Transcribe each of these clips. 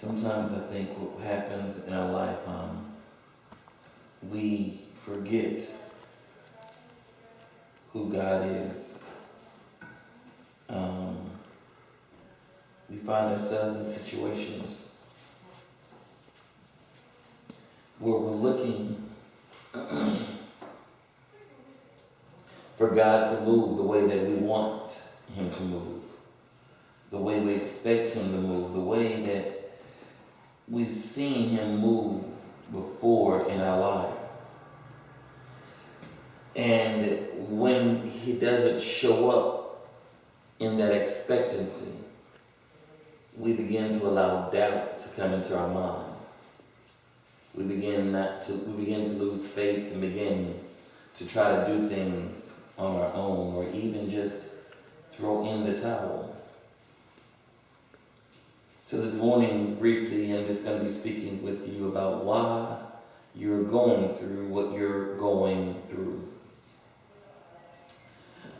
Sometimes I think what happens in our life, we forget who God is. We find ourselves in situations where we're looking for God to move the way that we want Him to move, the way we expect Him to move, the way that we've seen Him move before in our life. And when He doesn't show up in that expectancy, we begin to allow doubt to come into our mind. We begin to lose faith and begin to try to do things on our own, or even just throw in the towel. So this morning, briefly, I'm just going to be speaking with you about why you're going through what you're going through.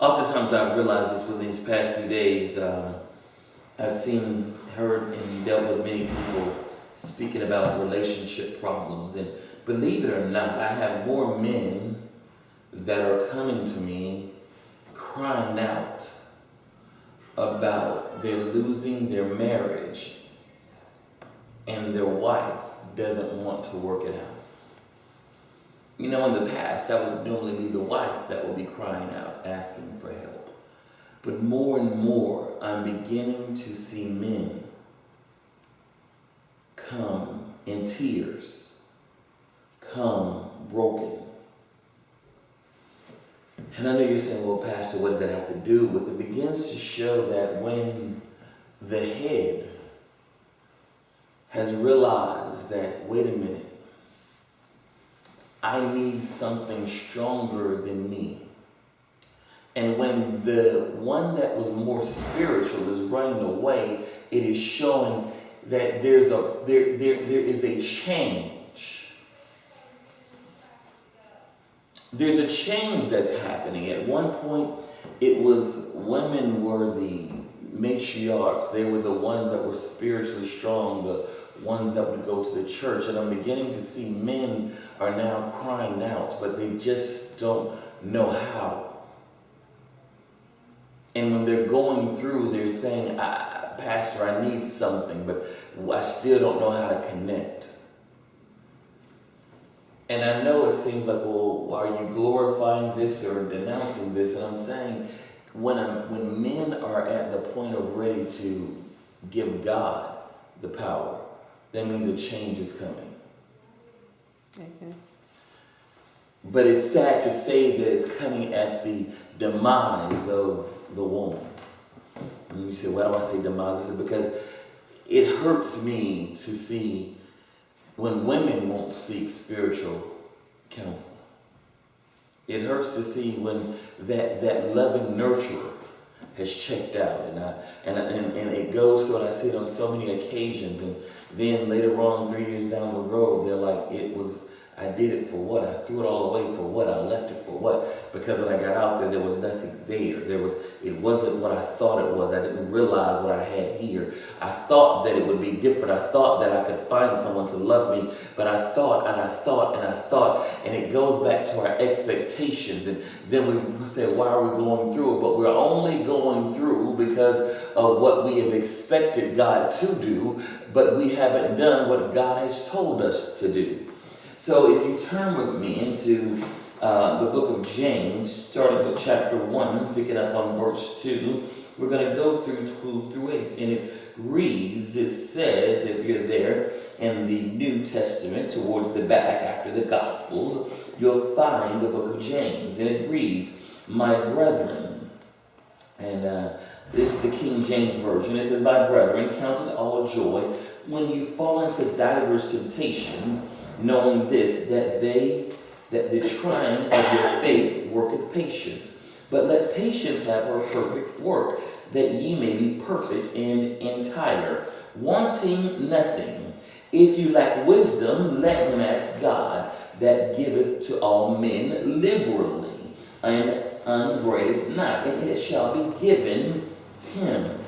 Oftentimes I've realized this within these past few days. I've seen, heard, and dealt with many people speaking about relationship problems. And believe it or not, I have more men that are coming to me crying out about they're losing their marriage and their wife doesn't want to work it out. You know, in the past, that would normally be the wife that would be crying out, asking for help. But more and more, I'm beginning to see men come in tears, come broken. And I know you're saying, well, Pastor, what does that have to do with it? It begins to show that when the head has realized that, wait a minute, I need something stronger than me. And when the one that was more spiritual is running away, it is showing that there is a change. There's a change that's happening. At one point, it was women were the matriarchs. They were the ones that were spiritually strong, the ones that would go to the church. And I'm beginning to see men are now crying out, but they just don't know how. And when they're going through, they're saying, Pastor, I need something, but I still don't know how to connect. And I know it seems like, well, are you glorifying this or denouncing this? And I'm saying, when men are at the point of ready to give God the power, that means a change is coming. Mm-hmm. But it's sad to say that it's coming at the demise of the woman. And you say, why do I say demise? I said, because it hurts me to see when women won't seek spiritual counseling. It hurts to see when that loving nurturer has checked out. And it goes through, and I see it on so many occasions. And then later on, 3 years down the road, they're like, I did it for what? I threw it all away for what? I left it for what? Because when I got out there was nothing there. It wasn't what I thought it was. I didn't realize what I had here. I thought that it would be different. I thought that I could find someone to love me, but I thought, and it goes back to our expectations. And then we say, why are we going through it? But we're only going through because of what we have expected God to do, but we haven't done what God has told us to do. So if you turn with me into the book of James, starting with chapter 1, picking up on verse 2, we're going to go through 2 through 8. And it reads, it says, if you're there in the New Testament, towards the back after the Gospels, you'll find the book of James. And it reads, my brethren, and this is the King James Version. It says, my brethren, count it all joy when you fall into divers temptations, knowing this, that the trying of your faith worketh patience. But let patience have her perfect work, that ye may be perfect and entire, wanting nothing. If you lack wisdom, let him ask God, that giveth to all men liberally, and upbraideth not, and it shall be given him.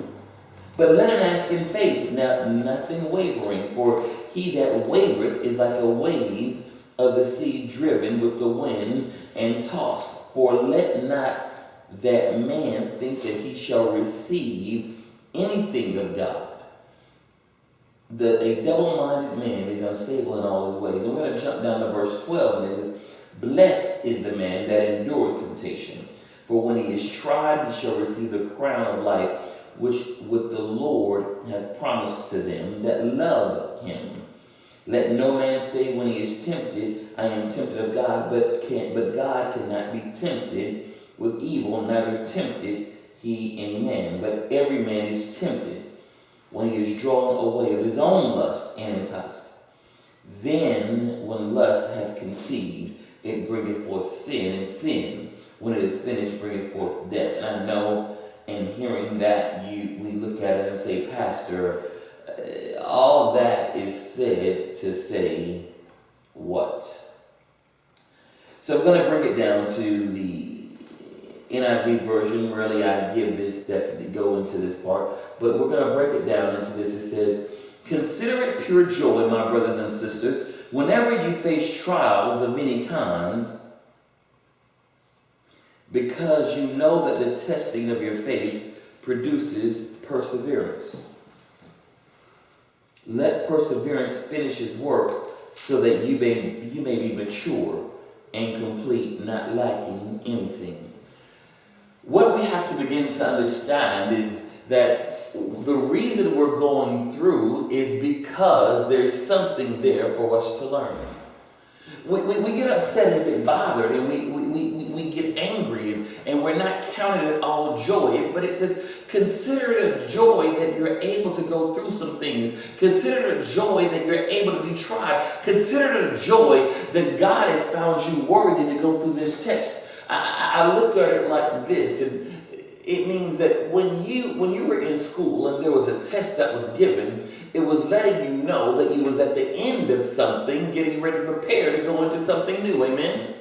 But let him ask in faith, nothing wavering. For he that wavereth is like a wave of the sea driven with the wind and tossed. For let not that man think that he shall receive anything of God. A double-minded man is unstable in all his ways. And we're going to jump down to verse 12, and it says, blessed is the man that endureth temptation, for when he is tried, he shall receive the crown of life, which with the Lord hath promised to them that love him. Let no man say when he is tempted, I am tempted of God, but God cannot be tempted with evil, neither tempted he any man. But every man is tempted when he is drawn away of his own lust and enticed. Then, when lust hath conceived, it bringeth forth sin, and sin, when it is finished, bringeth forth death. And I know, in hearing that, we look at it and say, Pastor, all that is said to say what? So I'm going to bring it down to the NIV version. Really, I give this, definitely go into this part, but we're going to break it down into this. It says, consider it pure joy, my brothers and sisters, whenever you face trials of many kinds, because you know that the testing of your faith produces perseverance. Let perseverance finish its work, so that you may be mature and complete, not lacking anything. What we have to begin to understand is that the reason we're going through is because there's something there for us to learn. We get upset and get bothered, and we get angry, and we're not counting it all joy. But it says, consider it a joy that you're able to go through some things. Consider it a joy that you're able to be tried. Consider it a joy that God has found you worthy to go through this test. I look at it like this, and it means that when you were in school and there was a test that was given, it was letting you know that you was at the end of something, getting ready to prepare to go into something new. Amen?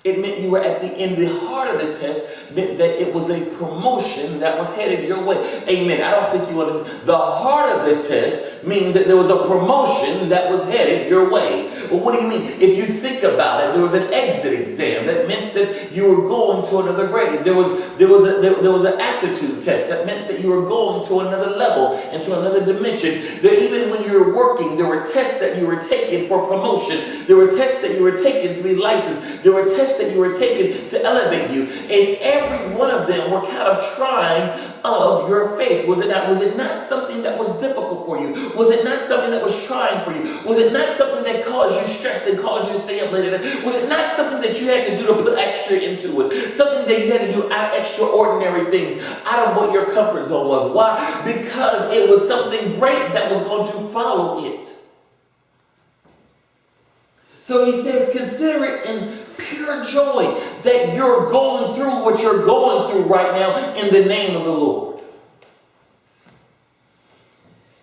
It meant you were at the end. The heart of the test meant that it was a promotion that was headed your way. Amen. I don't think you understand. The heart of the test means that there was a promotion that was headed your way. Well, what do you mean? If you think about it, there was an exit exam. That meant that you were going to another grade. There was an aptitude test. That meant that you were going to another level and to another dimension. That even when you were working, there were tests that you were taking for promotion. There were tests that you were taking to be licensed. There were tests that you were taking to elevate you. And every one of them were kind of trying of your faith. Was it not something that was difficult for you? Was it not something that was trying for you? Was it not something that caused you stressed and caused you to stay up late at night? Was it not something that you had to do to put extra into it? Something that you had to do extraordinary things out of what your comfort zone was. Why? Because it was something great that was going to follow it. So he says, consider it in pure joy that you're going through what you're going through right now in the name of the Lord.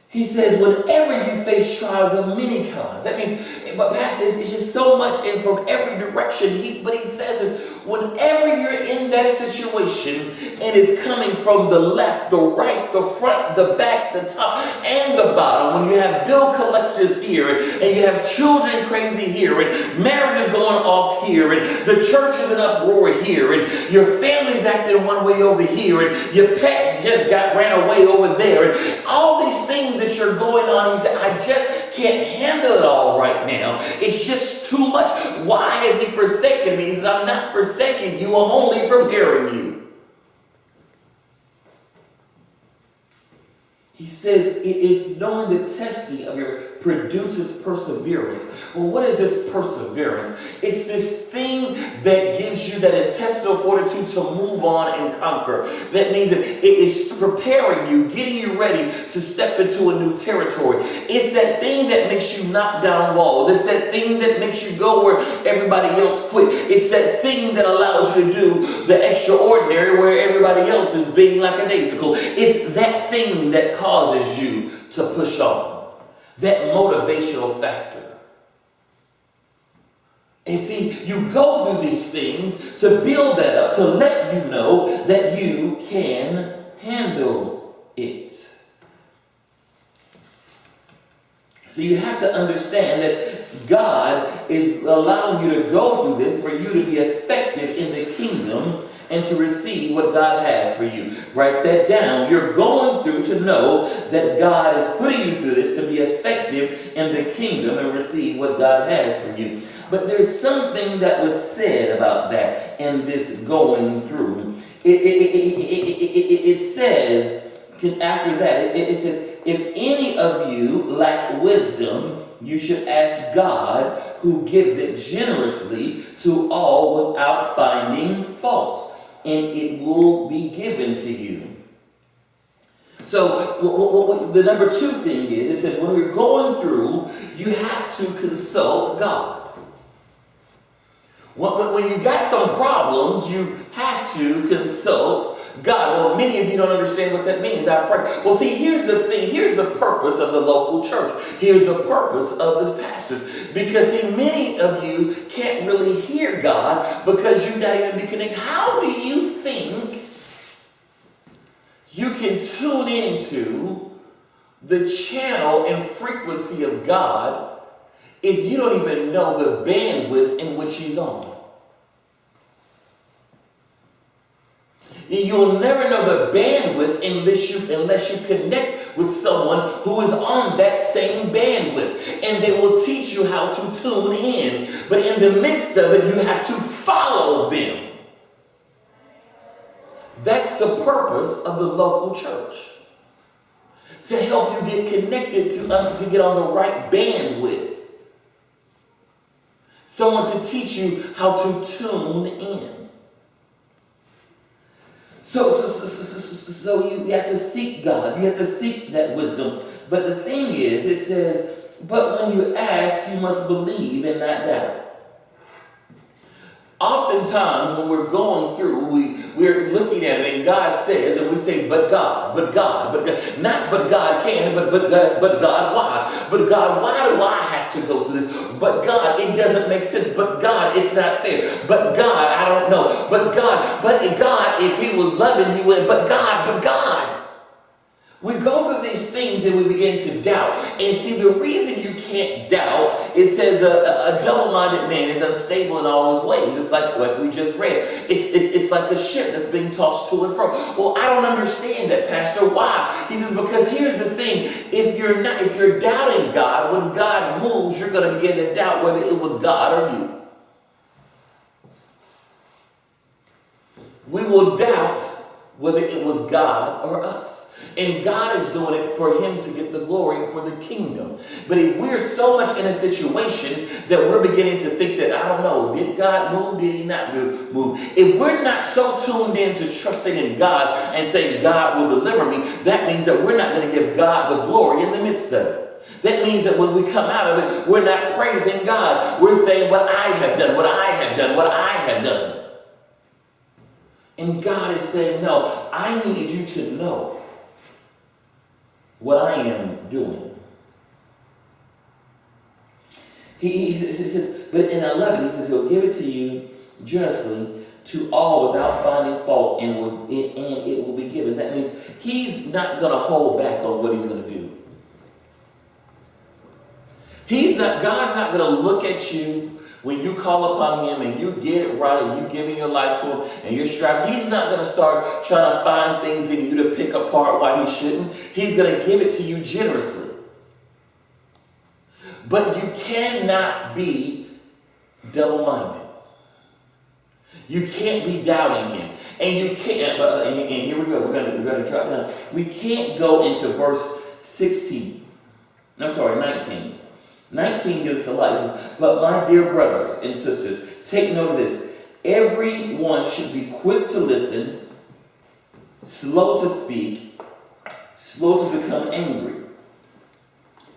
He says, whenever you face trials of many kinds. That means, but Pastor, it's just so much and from every direction. But he says this, whenever you're in that situation and it's coming from the left, the right, the front, the back, the top, and the bottom, when you have bill collectors here and you have children crazy here and marriages going off here and the church is in uproar here and your family's acting one way over here and your pet just ran away over there and all these things that you're going on, you say, I just can't handle it all right now. It's just too much. Why has he forsaken me? He says, I'm not forsaking you, I'm only preparing you. He says it's knowing the testing of your produces perseverance. Well, what is this perseverance? It's this thing that gives you that intestinal fortitude to move on and conquer. That means that it is preparing you, getting you ready to step into a new territory. It's that thing that makes you knock down walls. It's that thing that makes you go where everybody else quit. It's that thing that allows you to do the extraordinary where everybody else is being lackadaisical. It's that thing that causes you to push on. That motivational factor. And see, you go through these things to build that up, to let you know that you can handle it. So you have to understand that God is allowing you to go through this for you to be effective in the kingdom and to receive what God has for you. Write that down. You're going through to know that God is putting you through this to be effective in the kingdom and receive what God has for you. But there's something that was said about that in this going through. It says, after that, it says, if any of you lack wisdom, you should ask God, who gives it generously to all without finding fault, and it will be given to you. So the number two thing is, it says when we're going through, you have to consult God. When you got some problems, you have to consult God. Well, many of you don't understand what that means. I pray. Well, see, here's the thing. Here's the purpose of the local church. Here's the purpose of the pastors. Because, see, many of you can't really hear God because you're not even be connected. How do you think you can tune into the channel and frequency of God if you don't even know the bandwidth in which He's on? You'll never know the bandwidth unless you connect with someone who is on that same bandwidth. And they will teach you how to tune in. But in the midst of it, you have to follow them. That's the purpose of the local church. To help you get connected, to get on the right bandwidth. Someone to teach you how to tune in. So you have to seek God. You have to seek that wisdom. But the thing is, it says, but when you ask, you must believe and not doubt. Oftentimes, when we're going through, we're looking at it, and God says, and we say, but God. Not but God can, but God, why? But God, why do I have to go through this? But God, it doesn't make sense. But God, it's not fair. But God, I don't know. But God, if He was loving, He would. But God. We go through these things and we begin to doubt. And see, the reason you can't doubt, it says a double-minded man is unstable in all his ways. It's like we just read. It's like a ship that's being tossed to and fro. Well, I don't understand that, Pastor. Why? He says, because here's the thing. If you're doubting God, when God moves, you're going to begin to doubt whether it was God or you. We will doubt whether it was God or us. And God is doing it for Him to get the glory for the kingdom. But if we're so much in a situation that we're beginning to think that, I don't know, did God move? Did He not move? If we're not so tuned in to trusting in God and saying God will deliver me, that means that we're not going to give God the glory in the midst of it. That means that when we come out of it, we're not praising God. We're saying what I have done, what I have done, what I have done. And God is saying, no, I need you to know what I am doing. He says, but in 11, he says, He'll give it to you generously to all without finding fault, and it will be given. That means He's not going to hold back on what He's going to do. God's not going to look at you when you call upon Him and you get it right and you're giving your life to Him and you're striving. He's not going to start trying to find things in you to pick apart why He shouldn't. He's going to give it to you generously. But you cannot be double-minded. You can't be doubting Him. And you can't, and here we go, we're going to drop down. We can't go into verse 19. 19 gives us a light. It says, but my dear brothers and sisters, take note of this. Everyone should be quick to listen, slow to speak, slow to become angry.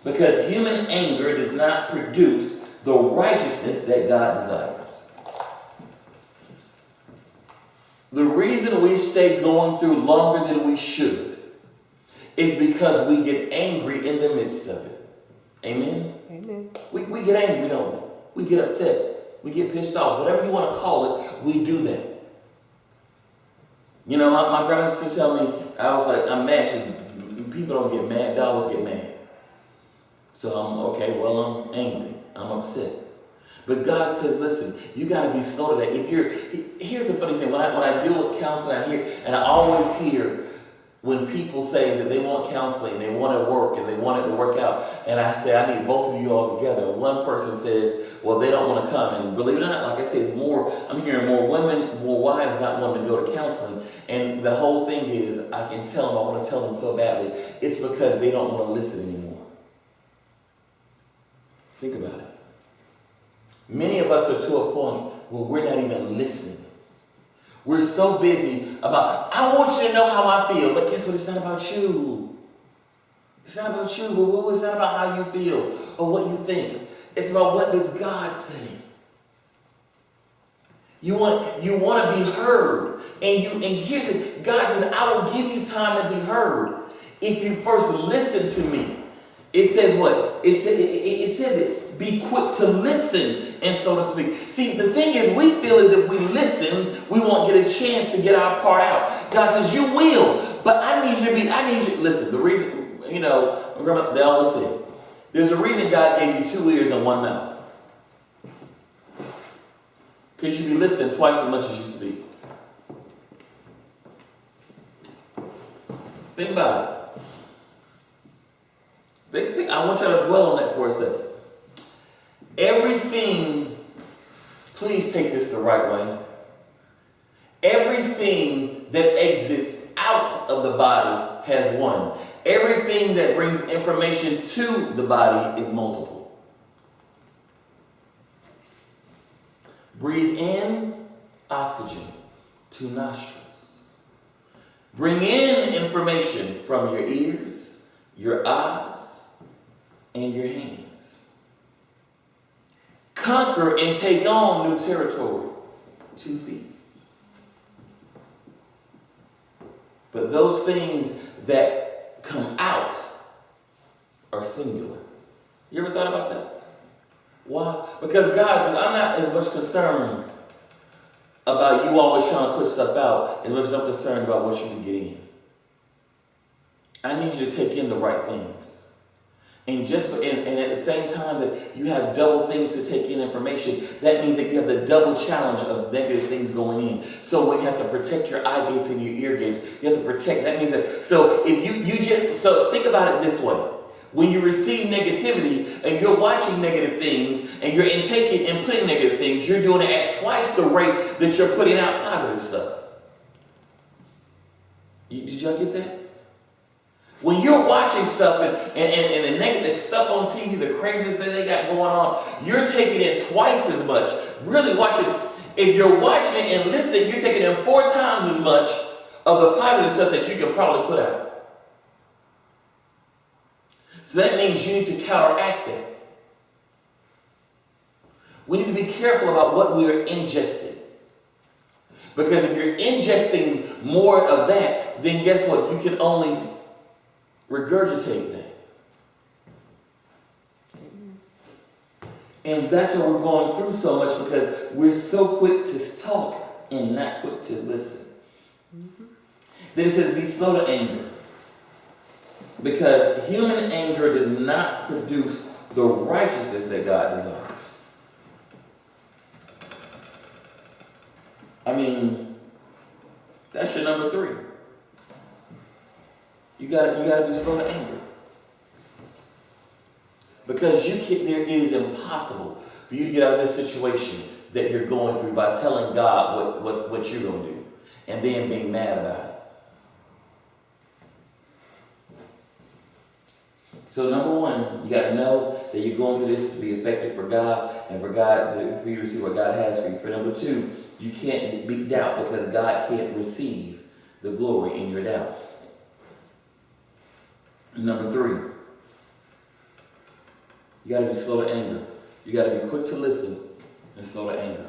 Because human anger does not produce the righteousness that God desires. The reason we stay going through longer than we should is because we get angry in the midst of it. Amen? Amen. We get angry, don't we? We get upset. We get pissed off. Whatever you want to call it, we do that. You know, my grandma used to tell me, I was like, I'm mad. She said, people don't get mad, dogs get mad. So I'm angry, I'm upset. But God says, listen, you got to be slow to that. Here's the funny thing, when I deal with counseling, I always hear when people say that they want counseling, they want it to work, and they want it to work out, and I say, I need both of you all together. One person says, well, they don't want to come, and believe it or not, like I say, I'm hearing more women, more wives not wanting to go to counseling, and the whole thing is, I can tell them, I want to tell them so badly, it's because they don't want to listen anymore. Think about it. Many of us are to a point where we're not even listening. We're so busy about, I want you to know how I feel. But guess what? It's not about you. It's not about you. But it's not about how you feel or what you think. It's about what does God say. You want to be heard. And here's it. God says, I will give you time to be heard if you first listen to me. It says what? It says it. Be quick to listen, and so to speak. See, the thing is, we feel as if we listen, we won't get a chance to get our part out. God says, you will, but I need you, listen, the reason, remember, they always say, there's a reason God gave you 2 ears and 1 mouth. Because you be listening twice as much as you speak. Think about it. I want you to dwell on that for a second. Everything, please take this the right way. Everything that exits out of the body has one. Everything that brings information to the body is multiple. Breathe in oxygen, 2 nostrils. Bring in information from your ears, your eyes, and your hands. Conquer and take on new territory, 2 feet. But those things that come out are singular. You ever thought about that? Why? Because God says, I'm not as much concerned about you always trying to put stuff out as much as I'm concerned about what you can get in. I need you to take in the right things. And at the same time that you have double things to take in information, that means that you have the double challenge of negative things going in. So when you have to protect your eye gates and your ear gates, you have to protect. That means that. So if so think about it this way: when you receive negativity and you're watching negative things and you're intaking and putting negative things, you're doing it at twice the rate that you're putting out positive stuff. Did y'all get that? When you're watching stuff and the negative stuff on TV, the craziest thing they got going on, you're taking in twice as much. Really watch this. If you're watching it and listening, you're taking in 4 times as much of the positive stuff that you can probably put out. So that means you need to counteract that. We need to be careful about what we're ingesting. Because if you're ingesting more of that, then guess what? You can only regurgitate that. And that's what we're going through so much, because we're so quick to talk and not quick to listen. Then it says, be slow to anger. Because human anger does not produce the righteousness that God desires. I mean, that's your number 3. You gotta be slow to anger. Because it is impossible for you to get out of this situation that you're going through by telling God what you're going to do and then being mad about it. So number 1, you got to know that you're going through this to be effective for God and for you to receive what God has for you. For number 2, you can't be doubt, because God can't receive the glory in your doubt. Number 3, you got to be slow to anger. You got to be quick to listen and slow to anger.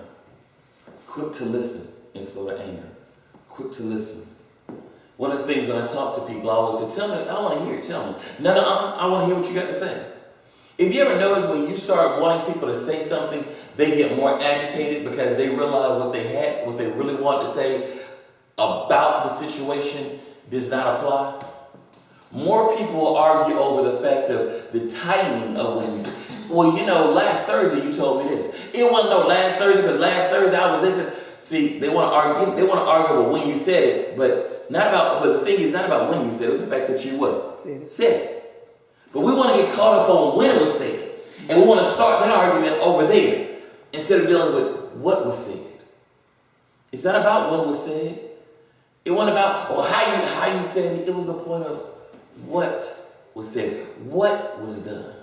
Quick to listen and slow to anger. Quick to listen. One of the things when I talk to people, I always say, tell me, I want to hear it, tell me. No, I want to hear what you got to say. If you ever notice when you start wanting people to say something, they get more agitated because they realize what they really want to say about the situation does not apply. More people will argue over the fact of the timing of when you say, well, you know, last Thursday you told me this. It wasn't no last Thursday because last Thursday I was listening. See, they want to argue. They want to argue over when you said it, but not about. But the thing is not about when you said it. It's the fact that you what said it. But we want to get caught up on when it was said, and we want to start that argument over there instead of dealing with what was said. It's not about when it was said. It wasn't about how you said it. It was the point of what was said, what was done.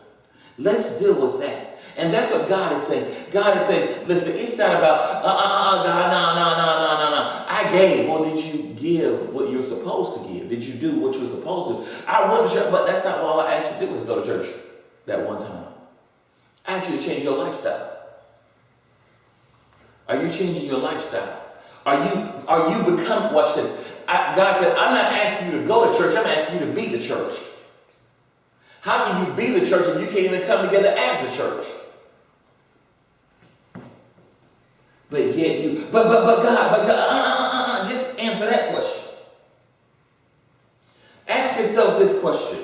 Let's deal with that. And that's what God is saying. God is saying, listen, it's not about, God, no. I gave. Well, did you give what you're supposed to give? Did you do what you're supposed to? I went to church, but that's not all I asked you to do was go to church that one time. I asked you to change your lifestyle. Are you changing your lifestyle? Are you become, watch this. God said, I'm not asking you to go to church, I'm asking you to be the church. How can you be the church if you can't even come together as the church? But yet you, but God, just answer that question. Ask yourself this question.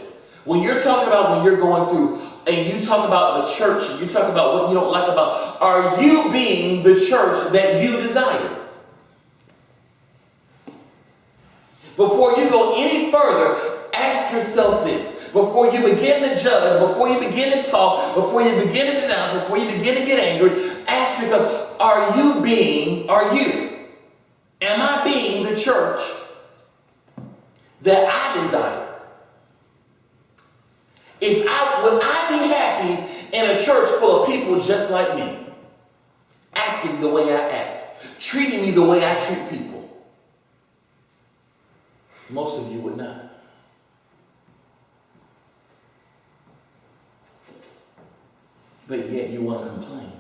When you're talking about when you're going through, and you talk about the church, and you talk about what you don't like about, are you being the church that you desire? Before you go any further, ask yourself this. Before you begin to judge, before you begin to talk, before you begin to denounce, before you begin to get angry, ask yourself, am I being the church that I desire? Would I be happy in a church full of people just like me? Acting the way I act, treating me the way I treat people? Most of you would not. But yet you want to complain.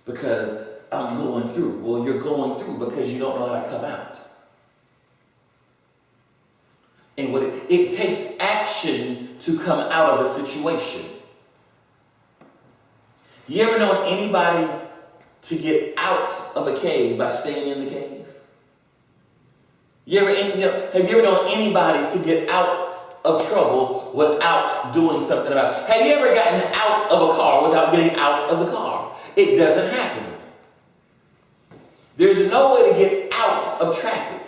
Because I'm going through. Well, you're going through because you don't know how to come out. And what it takes action to come out of a situation. You ever known anybody to get out of a cave by staying in the cave? Have you ever known anybody to get out of trouble without doing something about it? Have you ever gotten out of a car without getting out of the car? It doesn't happen. There's no way to get out of traffic.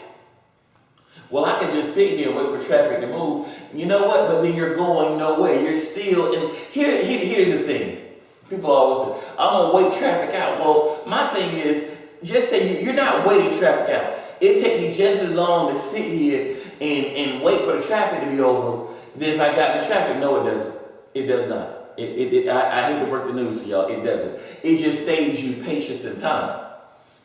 Well, I can just sit here and wait for traffic to move. You know what? But then you're going nowhere. You're still in. Here's the thing. People always say, I'm going to wait traffic out. Well, my thing is, just say you're not waiting traffic out. It takes me just as long to sit here and wait for the traffic to be over than if I got in the traffic. No, it doesn't. It does not. I hate to break the news to y'all. It doesn't. It just saves you patience and time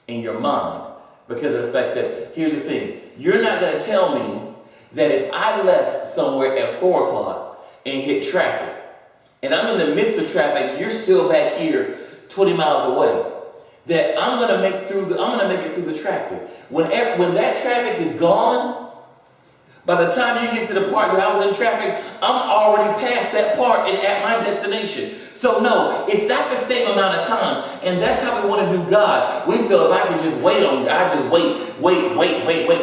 in your mind because of the fact that, here's the thing. You're not going to tell me that if I left somewhere at 4 o'clock and hit traffic, and I'm in the midst of traffic, you're still back here 20 miles away, that I'm going to make it through the traffic. When that traffic is gone, by the time you get to the part that I was in traffic, I'm already past that part and at my destination. So no, it's not the same amount of time. And that's how we want to do God. We feel if I could just wait on God, I just wait.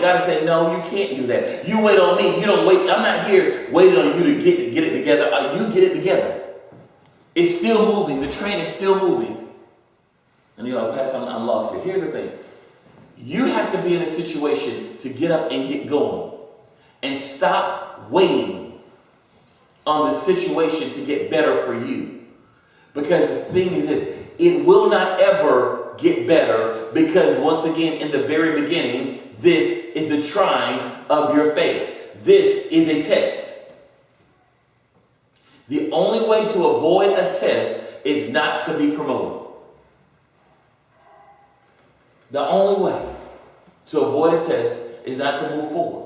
God is saying, no, you can't do that. You wait on me. You don't wait. I'm not here waiting on you to get it together. You get it together. It's still moving. The train is still moving. And you're like, Pastor, I'm lost here. Here's the thing. You have to be in a situation to get up and get going. And stop waiting on the situation to get better for you. Because the thing is this, it will not ever get better because once again, in the very beginning, this is the trying of your faith. This is a test. The only way to avoid a test is not to be promoted. The only way to avoid a test is not to move forward.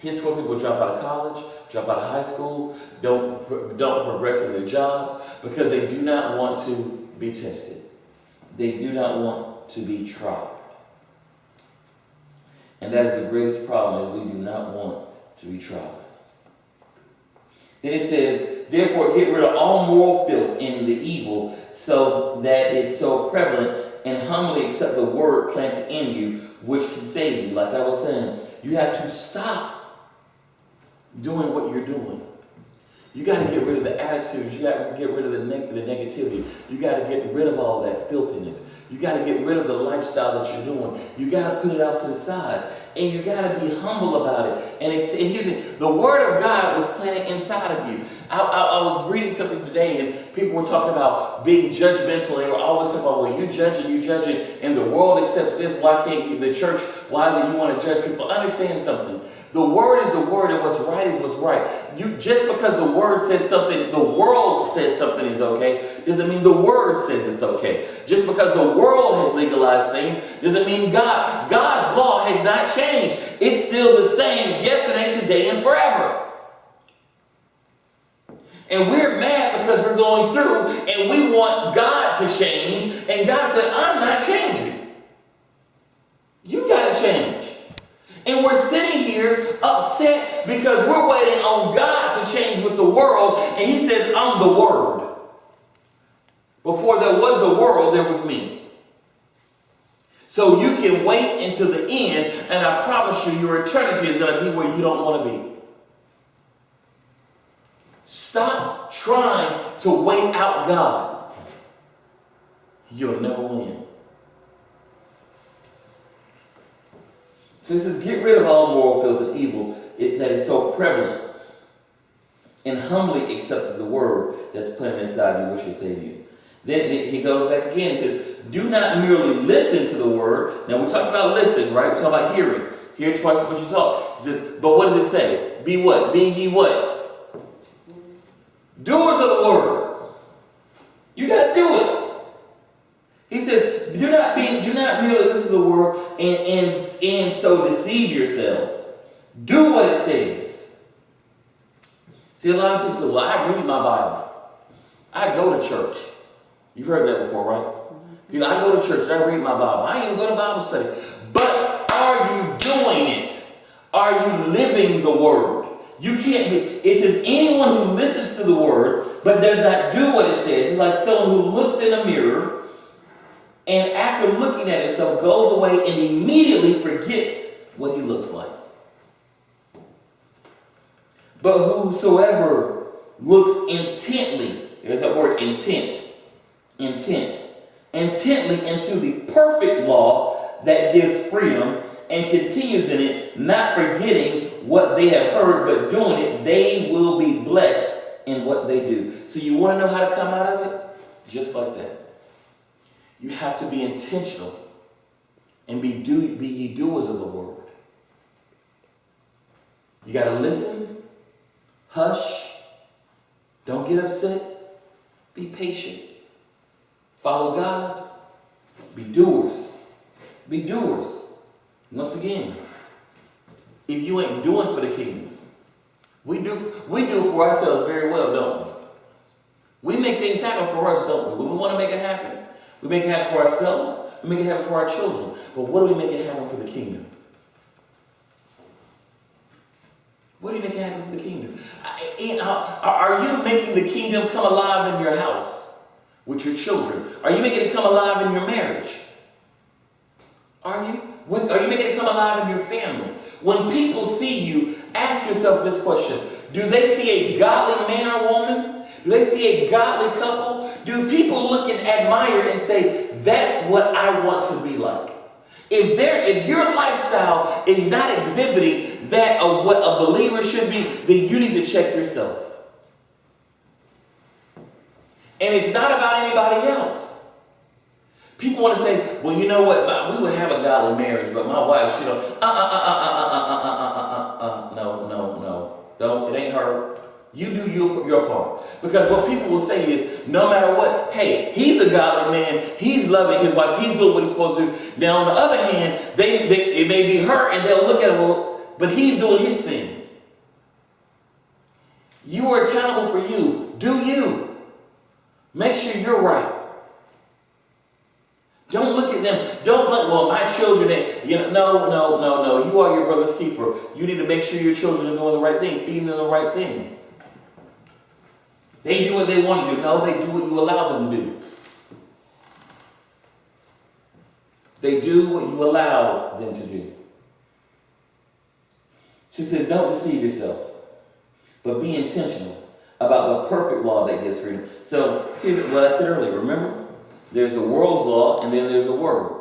Hence why people drop out of college, drop out of high school, don't progress in their jobs, because they do not want to be tested. They do not want to be tried. And that is the greatest problem, is we do not want to be tried. Then it says, therefore get rid of all moral filth and the evil so that is so prevalent, and humbly accept the word planted in you, which can save you. Like I was saying, you have to stop doing what you're doing. You got to get rid of the attitudes. You got to get rid of the negativity. You got to get rid of all that filthiness. You got to get rid of the lifestyle that you're doing. You got to put it out to the side. And you got to be humble about it. And here's the Word of God was planted inside of you. I was reading something today, and people were talking about being judgmental. They were always talking about, well, you judging, and the world accepts this. Why can't you? The church, why is it you want to judge people? Understand something. The Word is the Word, and what's right is what's right. Just because the Word says something, the world says something is okay, doesn't mean the Word says it's okay. Just because the world has legalized things, doesn't mean God's law has not changed. It's still the same yesterday, today, and forever. And we're mad because we're going through, and we want God to change, and God said, I'm not changing. You got to change. And we're sitting here upset because we're waiting on God to change with the world. And he says, I'm the Word. Before there was the world, there was me. So you can wait until the end, and I promise you, your eternity is going to be where you don't want to be. Stop trying to wait out God. You'll never win. So it says, get rid of all moral filth and evil that is so prevalent, and humbly accept the word that's planted inside you, which will save you. Then he goes back again. He says, do not merely listen to the word. Now we talked about listen, right? We talk about hearing. Hear twice as much you talk. He says, but what does it say? Be what? Be ye what? Doers of the word. You got to do it. He says, do not merely listen to the word and so deceive yourselves. Do what it says. See, a lot of people say, well, I read my Bible. I go to church. You've heard that before, right? You know, I go to church, I read my Bible. I even go to Bible study. But are you doing it? Are you living the word? You can't be. It says anyone who listens to the word but does not do what it says is like someone who looks in a mirror and after looking at himself goes away and immediately forgets what he looks like. But whosoever looks intently, there's that word intently into the perfect law that gives freedom and continues in it, not forgetting what they have heard, but doing it, they will be blessed in what they do. So you want to know how to come out of it? Just like that. You have to be intentional and be ye doers of the word. You got to listen, hush, don't get upset, be patient, follow God, be doers. Be doers. Once again, if you ain't doing for the kingdom, we do it for ourselves very well, don't we? We make things happen for us, don't we? When we want to make it happen, we make it happen for ourselves, we make it happen for our children. But what do we make it happen for the kingdom? What do you make it happen for the kingdom? Are you making the kingdom come alive in your house with your children? Are you making it come alive in your marriage? Are you? Are you making it come alive in your family? When people see you, ask yourself this question. Do they see a godly man or woman? Do they see a godly couple? Do people look and admire and say, that's what I want to be like? If your lifestyle is not exhibiting that of what a believer should be, then you need to check yourself. And it's not about anybody else. People want to say, well, you know what, we would have a godly marriage, but my wife, she don't, no, don't, it ain't her. You do your part. Because what people will say is, no matter what, hey, he's a godly man, he's loving his wife, he's doing what he's supposed to do. Now, on the other hand, it may be her, and they'll look at him, well, but he's doing his thing. You are accountable for you. Do you. Make sure you're right. Don't look at them. Don't look, well, my children, no. You are your brother's keeper. You need to make sure your children are doing the right thing, feeding them the right thing. They do what they want to do. No, they do what you allow them to do. They do what you allow them to do. She says, don't deceive yourself, but be intentional about the perfect law that gives freedom. So here's what I said earlier. Remember, there's the world's law, and then there's the word.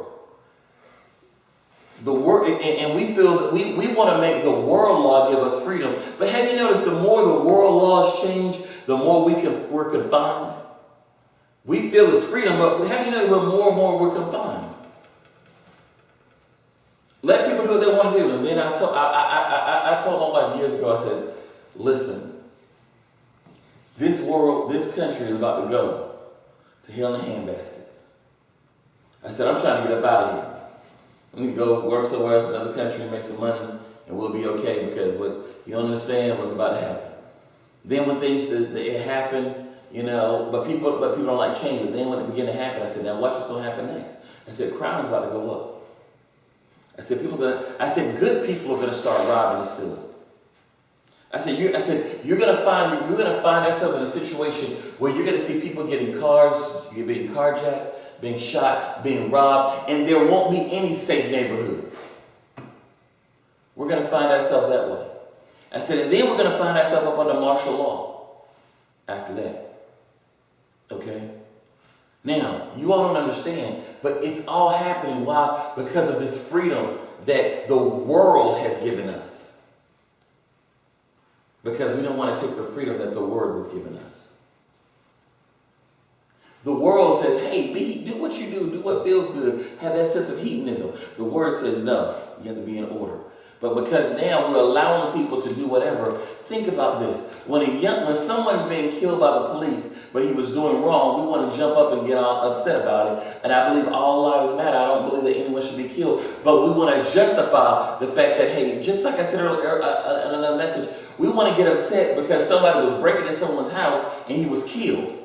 The word, and we feel that we want to make the world law give us freedom. But have you noticed the more the world laws change, the more we're confined? We feel it's freedom, but have you noticed more and more we're confined? Let people do what they want to do. And then I told my wife years ago, I said, listen, this world, this country is about to go to hell in a handbasket. I said, I'm trying to get up out of here. We need to go work somewhere else, another country, make some money, and we'll be okay, because what you don't understand what's about to happen. Then when things it happen, but people don't like change. But then when it began to happen, I said, now watch what's going to happen next. I said, crime's about to go up. I said, good people are going to start robbing and stealing. I said, you're going to find ourselves in a situation where you're going to see people getting cars, you're being carjacked, being shot, being robbed, and there won't be any safe neighborhood. We're going to find ourselves that way. I said, and then we're going to find ourselves up under martial law after that. Okay? Now, you all don't understand, but it's all happening. Why? Because of this freedom that the world has given us. Because we don't want to take the freedom that the word was giving us. The world says, hey, do what you do what feels good, have that sense of hedonism. The word says, no, you have to be in order. But because now we're allowing people to do whatever, think about this. When someone's being killed by the police, but he was doing wrong, we want to jump up and get all upset about it. And I believe all lives matter. I don't believe that anyone should be killed. But we want to justify the fact that, hey, just like I said earlier in another message, we want to get upset because somebody was breaking into someone's house and he was killed.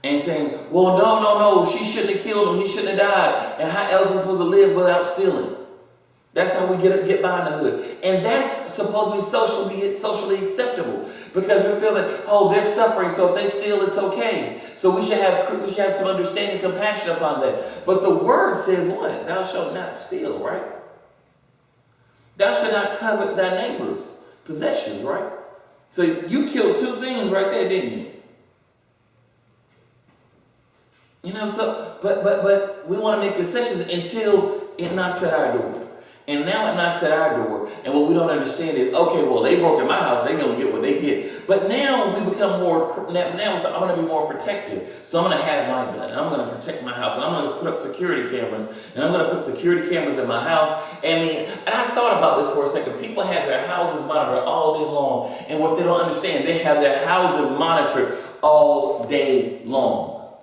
And saying, well, no, she shouldn't have killed him. He shouldn't have died. And how else is he supposed to live without stealing? That's how we get by in the hood. And that's supposed to be socially acceptable. Because we feel that, they're suffering, so if they steal, it's okay. So we should have some understanding, compassion upon that. But the word says what? Thou shalt not steal, right? Thou shalt not covet thy neighbor's possessions, right? So you killed two things right there, didn't you? But we want to make concessions until it knocks at our door. And now it knocks at our door, and what we don't understand is, okay, well, they broke in my house, they're going to get what they get. But now we become now it's, I'm going to be more protective. So I'm going to have my gun, and I'm going to protect my house, and I'm going to put up security cameras, and I'm going to put security cameras in my house. And I thought about this for a second. People have their houses monitored all day long, and what they don't understand, they have their houses monitored all day long.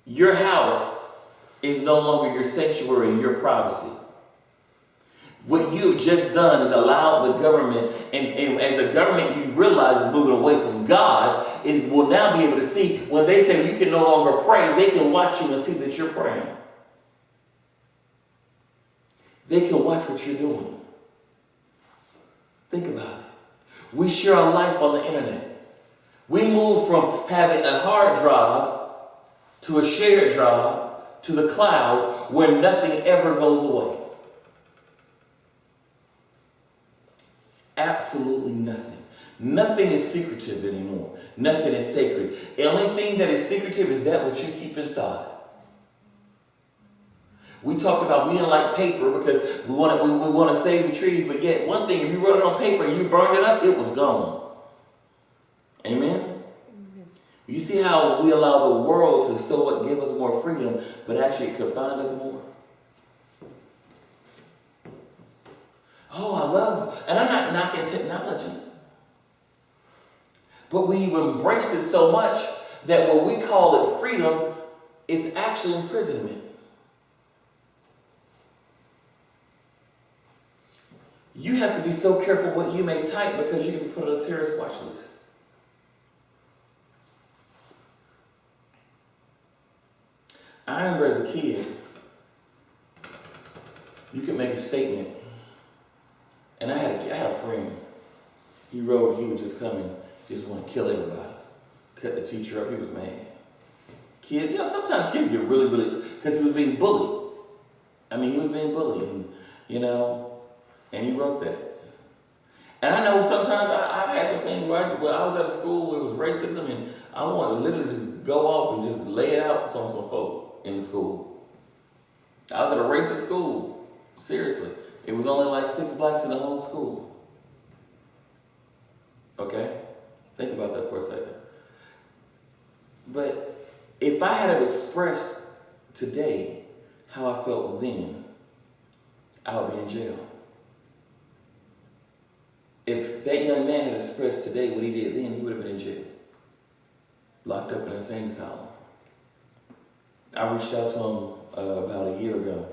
Your house is no longer your sanctuary and your privacy. What you've just done is allowed the government, and as a government you realize is moving away from God, will now be able to see when they say you can no longer pray, they can watch you and see that you're praying. They can watch what you're doing. Think about it. We share our life on the internet. We move from having a hard drive to a shared drive to the cloud where nothing ever goes away. Absolutely nothing. Nothing is secretive anymore. Nothing is sacred. The only thing that is secretive is that which you keep inside. We talked about we didn't like paper because we want to save the trees, but yet one thing, if you wrote it on paper and you burned it up, it was gone. Amen? You see how we allow the world to somewhat give us more freedom, but actually it confined us more? And I'm not knocking technology, but we've embraced it so much that what we call it freedom, it's actually imprisonment. You have to be so careful what you may type because you can be put on a terrorist watch list. I remember as a kid, you could make a statement, and I had a friend. He wrote he was just coming, just want to kill everybody, cut the teacher up. He was mad. Kids, sometimes kids get really, because he was being bullied. I mean, he was being bullied, and he wrote that. And I know sometimes I've had some things where I was at a school where it was racism, and I wanted to literally just go off and just lay it out on some folk in the school. I was at a racist school. Seriously. It was only like 6 blacks in the whole school. Okay? Think about that for a second. But if I had have expressed today how I felt then, I would be in jail. If that young man had expressed today what he did then, he would have been in jail. Locked up in an insane asylum. I reached out to him about a year ago.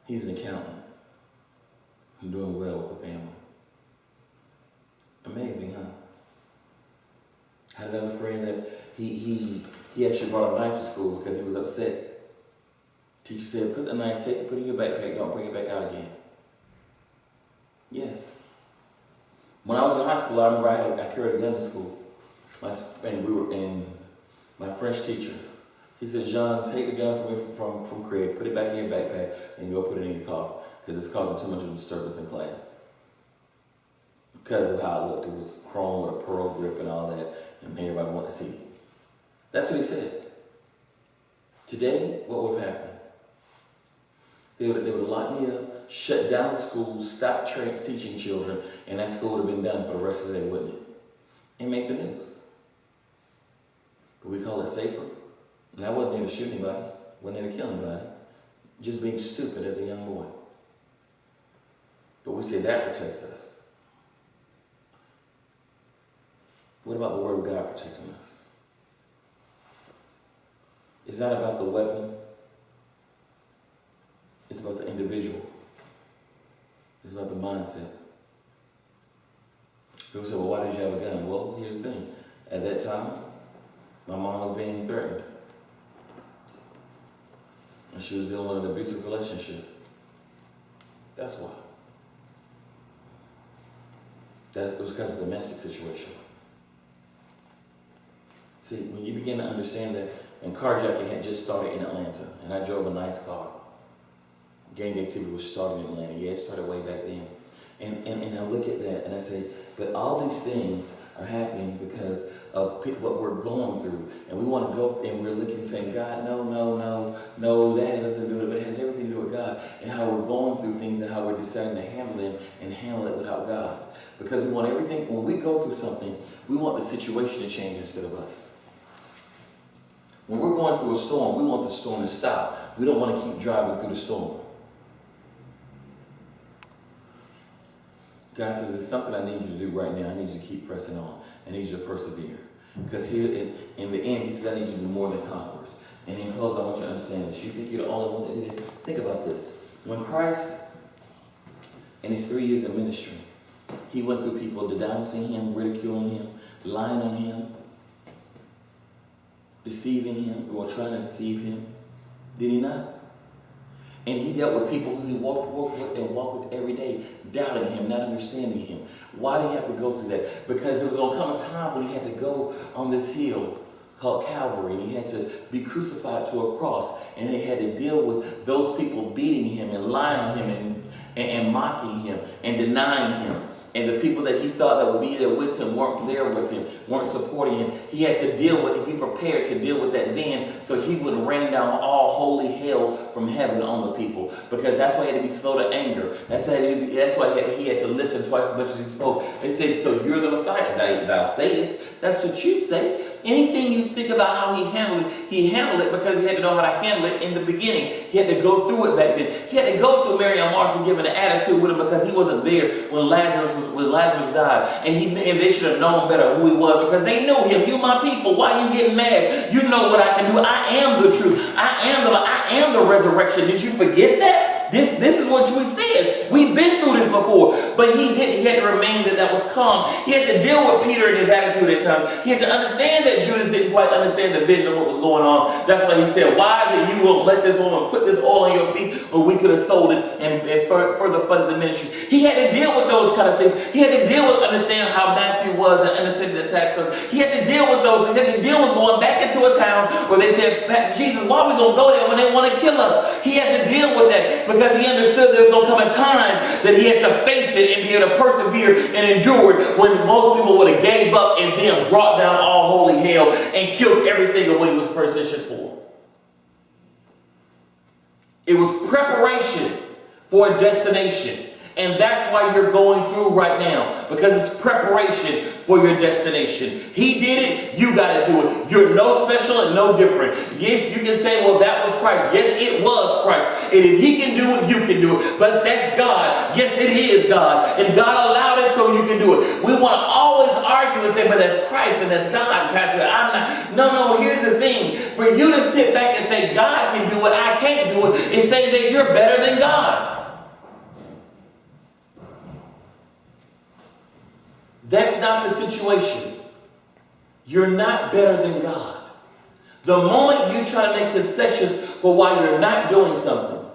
He's an accountant. I'm doing well with the family. Amazing, huh? I had another friend that he actually brought a knife to school because he was upset. Teacher said, put the knife, take it, put it in your backpack, don't bring it back out again. Yes. When I was in high school, I remember I carried a gun to school. My French teacher, he said, Jéan, take the gun from Craig, put it back in your backpack, and go put it in your car, because it's causing too much of a disturbance in class. Because of how it looked. It was chrome with a pearl grip and all that, and everybody wanted to see it. That's what he said. Today, what would have happened? They would lock me up, shut down the school, stop teaching children, and that school would have been done for the rest of the day, wouldn't it? And make the news. But we call it safer. And I wasn't there to shoot anybody, wasn't there to kill anybody. Just being stupid as a young boy. But we say that protects us. What about the Word of God protecting us? It's not about the weapon. It's about the individual. It's about the mindset. People say, well, why did you have a gun? Well, here's the thing. At that time, my mom was being threatened. And she was dealing with an abusive relationship. That's why. It was because of the domestic situation. See, when you begin to understand that, and carjacking had just started in Atlanta, and I drove a nice car. Gang activity was started in Atlanta. Yeah, it started way back then. And I look at that and I say, but all these things are happening because of what we're going through. And we want to go and we're looking and saying, God, no, that has nothing to do with it, but it has everything to do with God. And how we're going through things and how we're deciding to handle them and handle it without God. Because we want everything, when we go through something, we want the situation to change instead of us. When we're going through a storm, we want the storm to stop. We don't want to keep driving through the storm. God says, there's something I need you to do right now. I need you to keep pressing on. I need you to persevere. Because here in the end, he says, I need you to be more than conquerors. And in close, I want you to understand this. You think you're the only one that did it? Think about this. When Christ, in his 3 years of ministry, he went through people denouncing him, ridiculing him, lying on him, deceiving him, or trying to deceive him. Did he not? And he dealt with people who he walked with every day, doubting him, not understanding him. Why did he have to go through that? Because there was going to come a time when he had to go on this hill called Calvary, and he had to be crucified to a cross, and he had to deal with those people beating him and lying on him and mocking him and denying him. And the people that he thought that would be there with him weren't there with him, weren't supporting him. He had to be prepared to deal with that then, so he wouldn't rain down all holy hell from heaven on the people. Because that's why he had to be slow to anger. That's why he had to listen twice as much as he spoke. They said, so you're the Messiah. Thou sayest. That's what you say. Anything you think about how he handled it because he had to know how to handle it in the beginning. He had to go through it back then. He had to go through Mary and Martha giving an attitude with him because he wasn't there when Lazarus died. And they should have known better who he was because they knew him. You my people, why are you getting mad? You know what I can do. I am the truth. I am the resurrection. Did you forget that? This is what we said. We've been through this before. But he didn't. He had to remain that was calm. He had to deal with Peter and his attitude at times. He had to understand that Judas didn't quite understand the vision of what was going on. That's why he said, why is it you won't let this woman put this oil on your feet, or we could have sold it and further funded the ministry. He had to deal with those kind of things. He had to deal with understand how Matthew was and understanding the tax collector. He had to deal with those things. He had to deal with going back into a town where they said, Jesus, why are we going to go there when they want to kill us? He had to deal with that because he understood there was going to come a time that he had to face it and be able to persevere and endure it when most people would have gave up and then brought down all holy hell and killed everything of what he was positioned for. It was preparation for a destination. And that's why you're going through right now. Because it's preparation for your destination. He did it, you got to do it. You're no special and no different. Yes, you can say, well, that was Christ. Yes, it was Christ. And if he can do it, you can do it. But that's God. Yes, it is God. And God allowed it so you can do it. We want to always argue and say, but that's Christ and that's God. Pastor, I'm not. No, here's the thing. For you to sit back and say, God can do it, I can't do it, is saying that you're better than God. That's not the situation. You're not better than God. The moment you try to make concessions for why you're not doing something,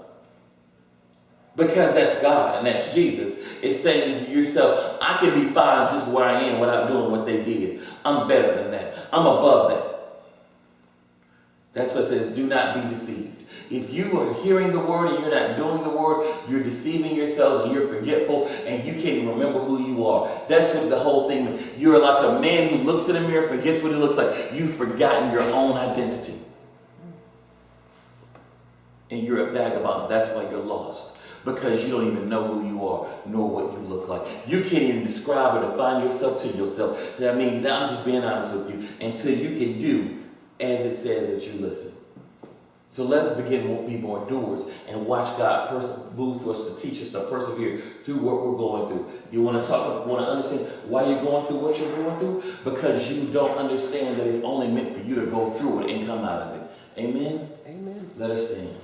because that's God and that's Jesus, is saying to yourself, I can be fine just where I am without doing what they did. I'm better than that. I'm above that. That's what it says, do not be deceived. If you are hearing the word and you're not doing the word, you're deceiving yourselves and you're forgetful and you can't even remember who you are. That's what the whole thing means. You're like a man who looks in the mirror, forgets what he looks like. You've forgotten your own identity. And you're a vagabond. That's why you're lost. Because you don't even know who you are, nor what you look like. You can't even describe or define yourself to yourself. I mean, I'm just being honest with you. Until you can do as it says that you listen. So let us begin to be more doers and watch God move through us to teach us to persevere through what we're going through. You want to understand why you're going through what you're going through? Because you don't understand that it's only meant for you to go through it and come out of it. Amen? Amen. Let us stand.